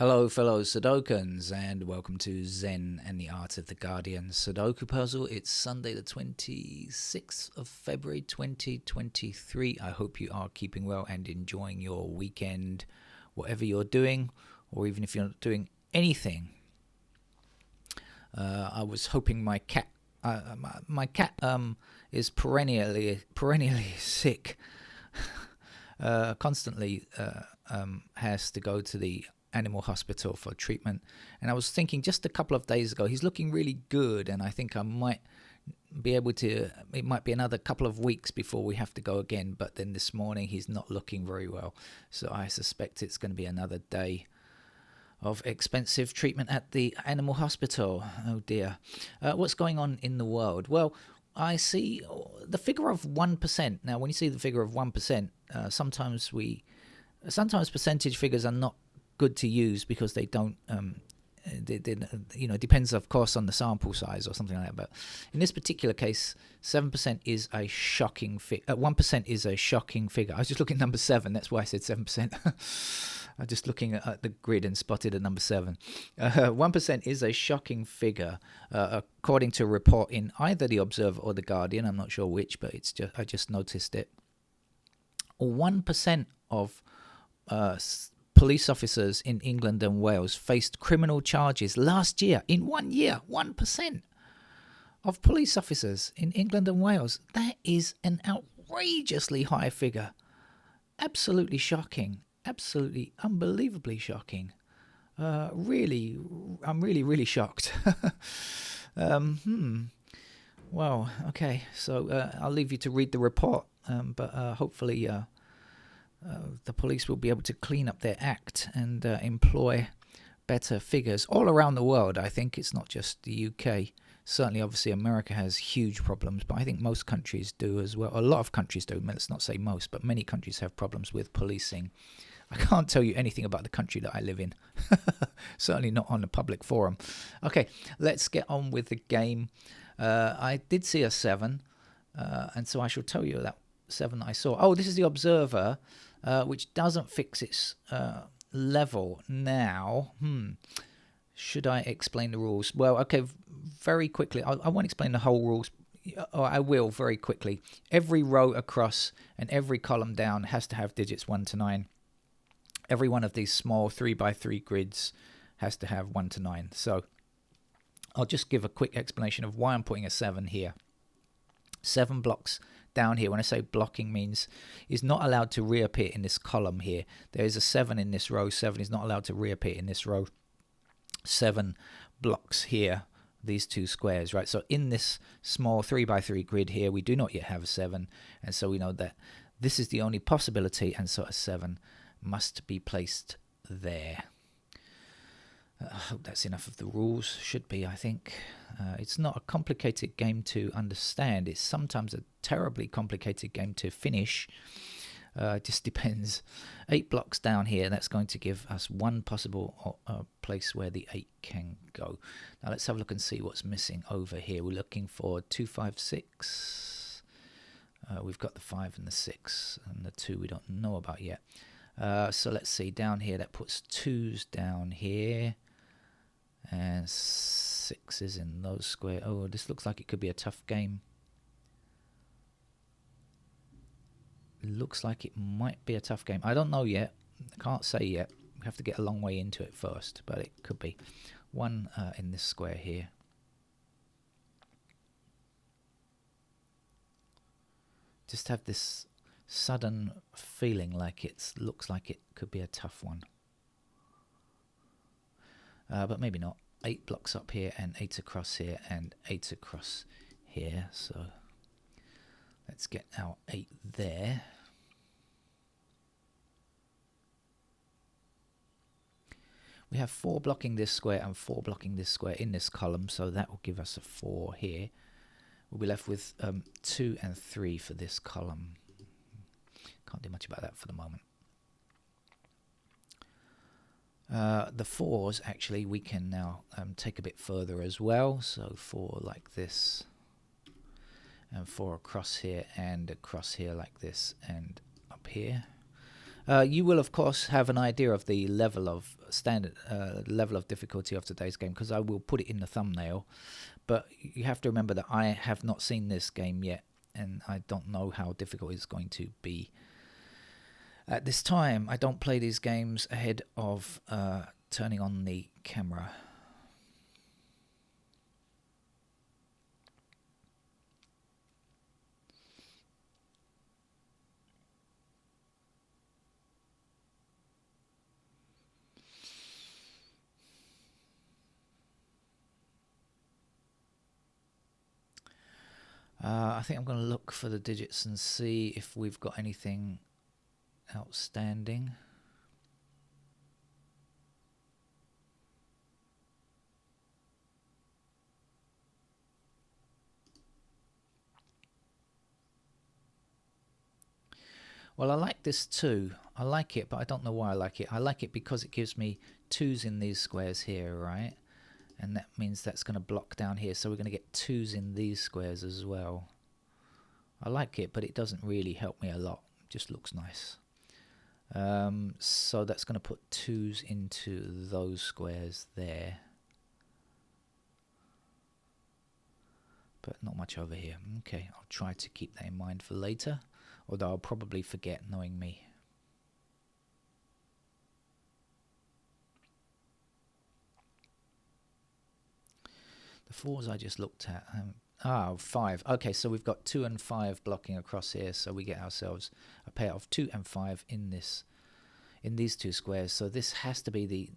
Hello fellow Sudokans and welcome to Zen and the Art of the Guardian Sudoku Puzzle. It's Sunday the 26th of February 2023. I hope you are keeping well and enjoying your weekend, whatever you're doing, or even if you're not doing anything. I was hoping my cat is perennially sick, constantly has to go to the animal hospital for treatment, and I was thinking just a couple of days ago he's looking really good, and I think I might be able to, it might be another couple of weeks before we have to go again, but then this morning he's not looking very well, so I suspect it's going to be another day of expensive treatment at the animal hospital. Oh dear. What's going on in the world? Well, I see the figure of 1%. Now when you see the figure of 1%, sometimes percentage figures are not good to use because they don't depends of course on the sample size or something like that, but in this particular case 7% is a shocking 1% is a shocking figure. I was just looking at number 7, that's why I said 7%. I'm just looking at the grid and spotted a number 7. 1% is a shocking figure, according to a report in either the Observer or the Guardian. I'm not sure which, but I just noticed it. 1% of police officers in England and Wales faced criminal charges last year. In 1 year, 1% of police officers in England and Wales. That is an outrageously high figure. Absolutely shocking. Absolutely unbelievably shocking. I'm really shocked. Well, okay, so I'll leave you to read the report, but hopefully the police will be able to clean up their act and employ better figures all around the world. I think it's not just the UK. Certainly, obviously, America has huge problems, but I think most countries do as well. A lot of countries do. Let's not say most, but many countries have problems with policing. I can't tell you anything about the country that I live in. Certainly not on a public forum. Okay, let's get on with the game. I did see a 7, and so I shall tell you that 7 I saw. Oh, this is the Observer, which doesn't fix its level now. Should I explain the rules? Well, okay, very quickly. I won't explain the whole rules. Or I will very quickly. Every row across and every column down has to have digits 1 to 9. Every one of these small 3x3 grids has to have 1 to 9. So I'll just give a quick explanation of why I'm putting a 7 here. 7 blocks down here, when I say blocking, means is not allowed to reappear in this column here. There is a 7 in this row. 7 is not allowed to reappear in this row. 7 blocks here, these two squares, right? So in this small 3x3 grid here, we do not yet have a 7, and so we know that this is the only possibility, and so a 7 must be placed there. I hope that's enough of the rules. Should be, I think. It's not a complicated game to understand. It's sometimes a terribly complicated game to finish. It just depends. 8 blocks down here, that's going to give us one possible place where the 8 can go. Now let's have a look and see what's missing over here. We're looking for 2, 5, 6. We've got the 5 and the 6, and the 2 we don't know about yet. So let's see, down here that puts 2s down here, and 6 is in those squares. Oh, this looks like it could be a tough game. It looks like it might be a tough game. I don't know yet. I can't say yet. We have to get a long way into it first, but it could be. 1 in this square here. Just have this sudden feeling like it looks like it could be a tough one. But maybe not. 8 blocks up here and 8 across here and 8 across here. So let's get our 8 there. We have 4 blocking this square and 4 blocking this square in this column, so that will give us a 4 here. We'll be left with 2 and 3 for this column. Can't do much about that for the moment. The 4s, actually, we can now take a bit further as well. So 4 like this, and 4 across here, and across here like this, and up here. You will, of course, have an idea of the level of level of difficulty of today's game, because I will put it in the thumbnail. But you have to remember that I have not seen this game yet, and I don't know how difficult it's going to be. At this time, I don't play these games ahead of turning on the camera. I think I'm going to look for the digits and see if we've got anything outstanding. Well, I like this too. I like it, but I don't know why I like it. I like it because it gives me 2s in these squares here, right? And that means that's going to block down here, so we're going to get 2s in these squares as well. I like it, but it doesn't really help me a lot. It just looks nice. So that's going to put 2s into those squares there. But not much over here. Okay, I'll try to keep that in mind for later, although I'll probably forget, knowing me. The 4s I just looked at. 5. Okay, so we've got 2 and 5 blocking across here, so we get ourselves a pair of 2 and 5 in these 2 squares. So this has to be the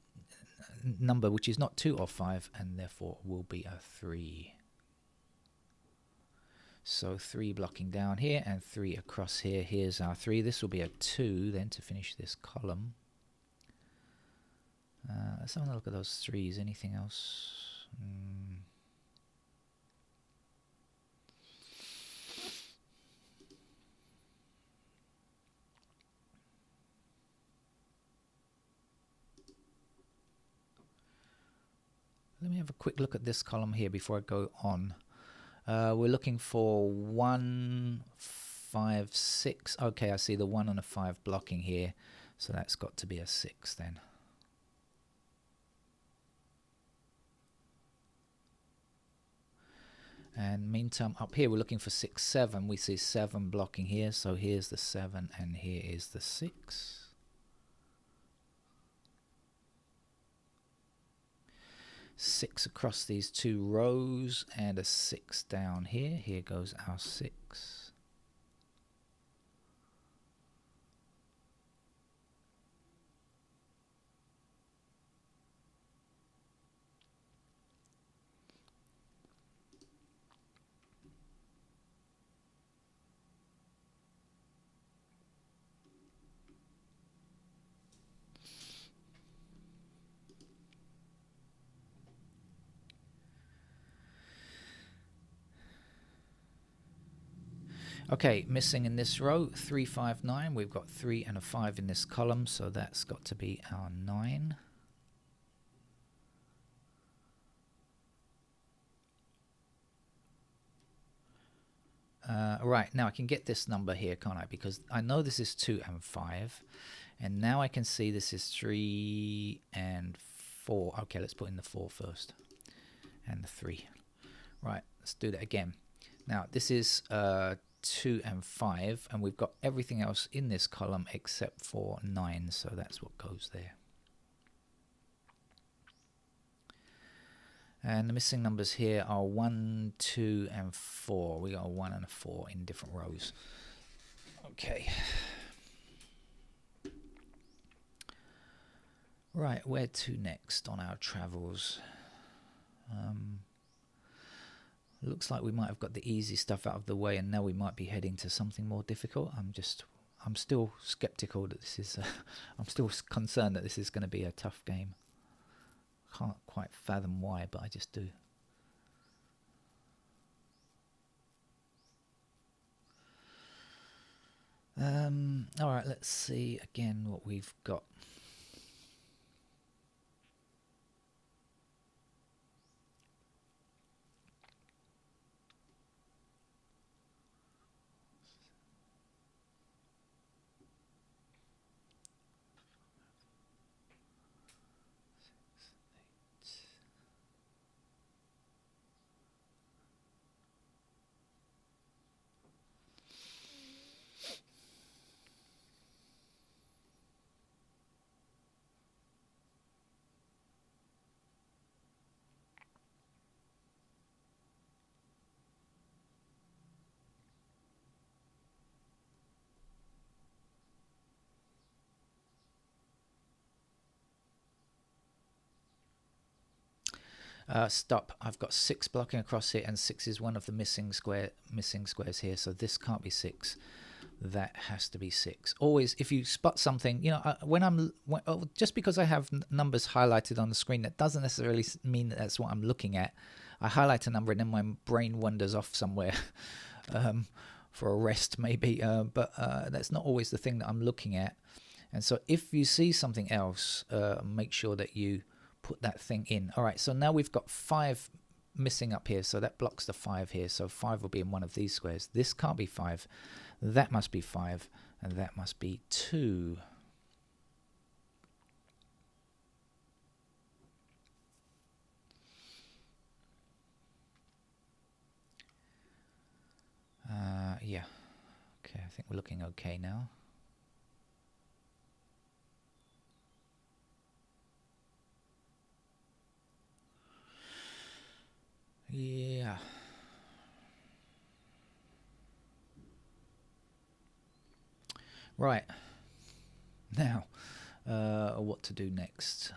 number which is not 2 or 5, and therefore will be a 3. So 3 blocking down here and 3 across here. Here's our 3. This will be a 2 then to finish this column. Let's have a look at those 3s. Anything else? Let me have a quick look at this column here before I go on. We're looking for 1, 5, 6. Okay, I see the 1 and a 5 blocking here, so that's got to be a 6 then. And meantime, up here we're looking for 6, 7. We see 7 blocking here, so here's the 7 and here is the 6. 6 across these 2 rows and a 6 down here. Here goes our 6. Okay, missing in this row, 3, 5, 9. We've got 3 and a 5 in this column, so that's got to be our 9. Right, now I can get this number here, can't I? Because I know this is 2 and 5. And now I can see this is 3 and 4. Okay, let's put in the 4 first. And the 3. Right, let's do that again. Now, this is 2 and 5, and we've got everything else in this column except for 9, so that's what goes there. And the missing numbers here are 1, 2, and 4. We got a 1 and a 4 in different rows. Okay. Right, where to next on our travels? Looks like we might have got the easy stuff out of the way, and now we might be heading to something more difficult. I'm still skeptical that this is. I'm still concerned that this is going to be a tough game. Can't quite fathom why, but I just do. All right, let's see again what we've got. Stop. I've got 6 blocking across here, and 6 is one of the missing squares here. So this can't be 6. That has to be 6. Always, if you spot something, just because I have numbers highlighted on the screen, that doesn't necessarily mean that that's what I'm looking at. I highlight a number and then my brain wanders off somewhere for a rest maybe, but that's not always the thing that I'm looking at. And so if you see something else, make sure that you put that thing in. All right, so now we've got 5 missing up here, so that blocks the 5 here. So 5 will be in one of these squares. This can't be 5. That must be 5, and that must be 2. Yeah. Okay, I think we're looking okay now. Yeah. Right. Now, what to do next?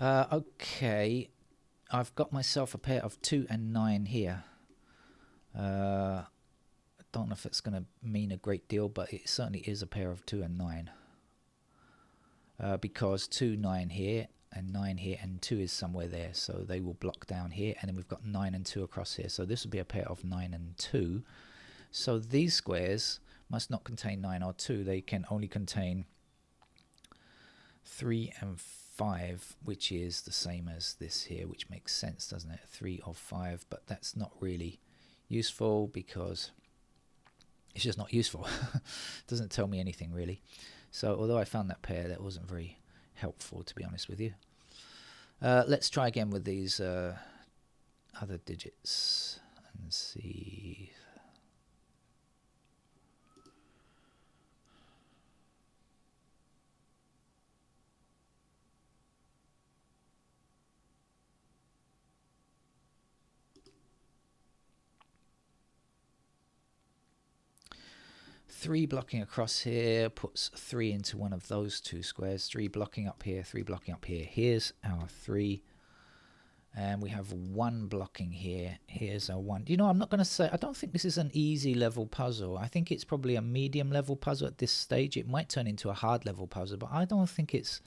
Okay, I've got myself a pair of 2 and 9 here. I don't know if it's going to mean a great deal, but it certainly is a pair of 2 and 9. Because 2, 9 here, and 9 here, and 2 is somewhere there, so they will block down here, and then we've got 9 and 2 across here, so this would be a pair of 9 and 2. So these squares must not contain 9 or 2, they can only contain 3 and 5, which is the same as this here, which makes sense, doesn't it? 3 or 5, but that's not really useful because it's just not useful. Doesn't tell me anything really. So although I found that pair, that wasn't very helpful, to be honest with you. Let's try again with these other digits and see. Three blocking across here puts 3 into one of those 2 squares. 3 blocking up here, 3 blocking up here. Here's our 3. And we have 1 blocking here. Here's our 1. You know, I'm not going to say, I don't think this is an easy level puzzle. I think it's probably a medium level puzzle at this stage. It might turn into a hard level puzzle, but I don't think it's...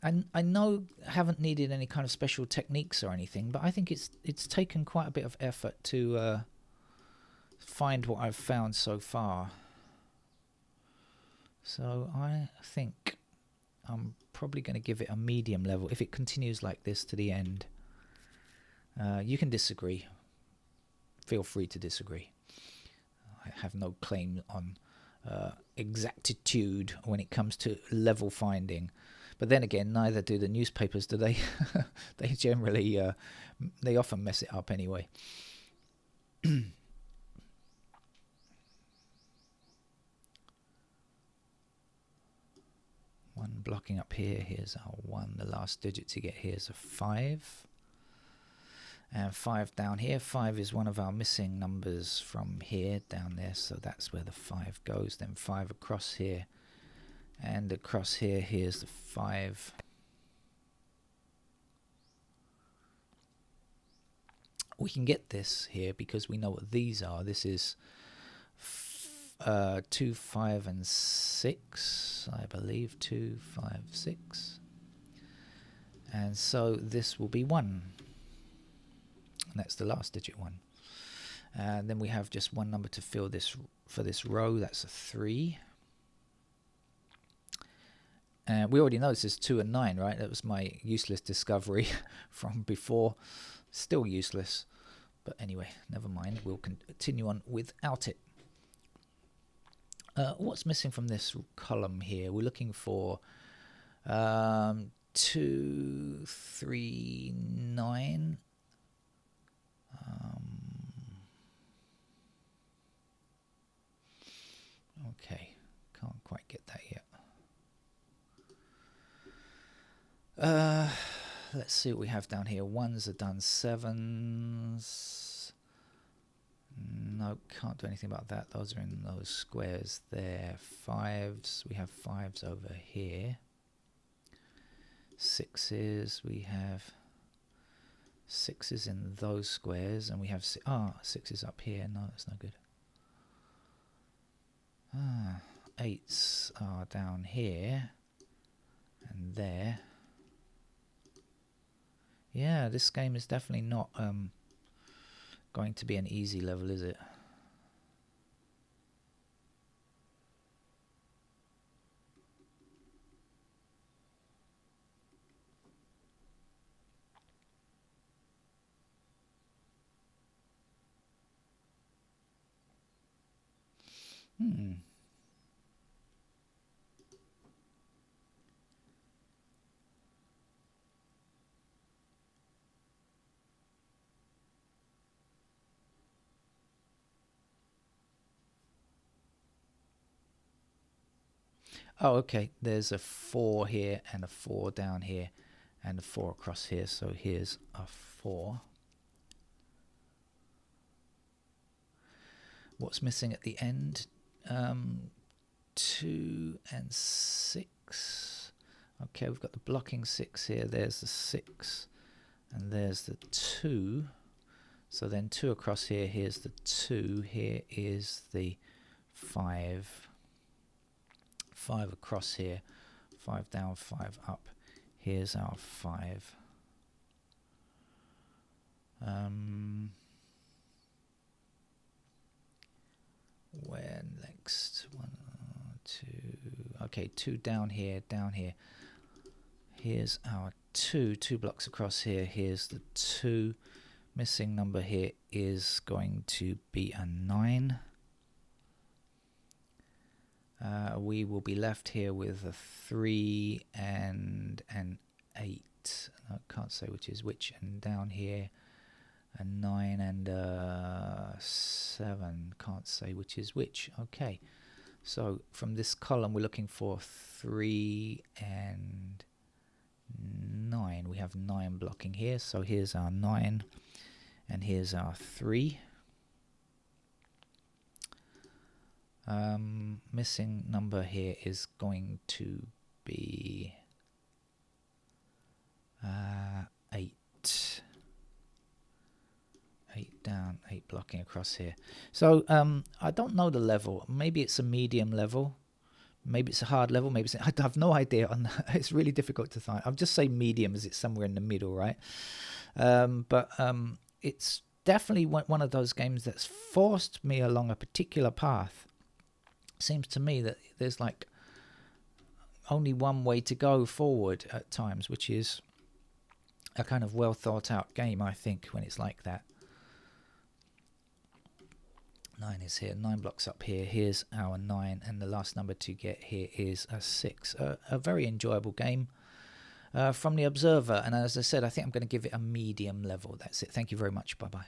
I know I haven't needed any kind of special techniques or anything, but I think it's taken quite a bit of effort to find what I've found so far. So I think I'm probably going to give it a medium level if it continues like this to the end. You can disagree. Feel free to disagree. I have no claim on exactitude when it comes to level finding. But then again, neither do the newspapers, do they? They generally, they often mess it up anyway. One blocking up here. Here's our 1. The last digit to get here is a 5. And 5 down here. 5 is one of our missing numbers from here down there. So that's where the 5 goes. Then 5 across here. And across here, here's the 5. We can get this here because we know what these are. This is 2, 5, and 6, I believe. 2, 5, 6. And so this will be 1. And that's the last digit 1. And then we have just one number to fill this for this row. That's a 3. And we already know this is 2 and 9, right? That was my useless discovery from before. Still useless. But anyway, never mind. We'll continue on without it. What's missing from this column here? We're looking for 2, 3, 9. Okay, can't quite get that yet. let's see what we have down here. Ones are done, sevens. No, can't do anything about that. Those are in those squares there. Fives, we have fives over here. Sixes, we have sixes in those squares, and we have sixes up here. No, that's no good. Eights are down here and there. Yeah, this game is definitely not going to be an easy level, is it? Oh, okay. There's a 4 here and a 4 down here and a 4 across here. So here's a 4. What's missing at the end? 2 and 6. Okay, we've got the blocking 6 here. There's the 6 and there's the 2. So then 2 across here. Here's the 2. Here is the 5. 5 across here, 5 down, 5 up. Here's our 5. Where next? 1, 2. Okay, 2 down here, down here. Here's our 2. 2 blocks across here. Here's the 2. Missing number here is going to be a 9. We will be left here with a 3 and an 8. I can't say which is which. And down here, a 9 and a 7. Can't say which is which. Okay. So from this column, we're looking for 3 and 9. We have 9 blocking here. So here's our 9 and here's our 3. Missing number here is going to be 8. 8 down, 8 blocking across here. So I don't know the level. Maybe it's a medium level. Maybe it's a hard level. Maybe I have no idea on that. It's really difficult to find. I'll just say medium as it's somewhere in the middle, right? But it's definitely one of those games that's forced me along a particular path. Seems to me that there's like only one way to go forward at times, which is a kind of well thought out game, I think, when it's like that. 9 is here, 9 blocks up here. Here's our 9, and the last number to get here is a 6. A very enjoyable game from the Observer, and as I said, I think I'm going to give it a medium level. That's it. Thank you very much. Bye bye.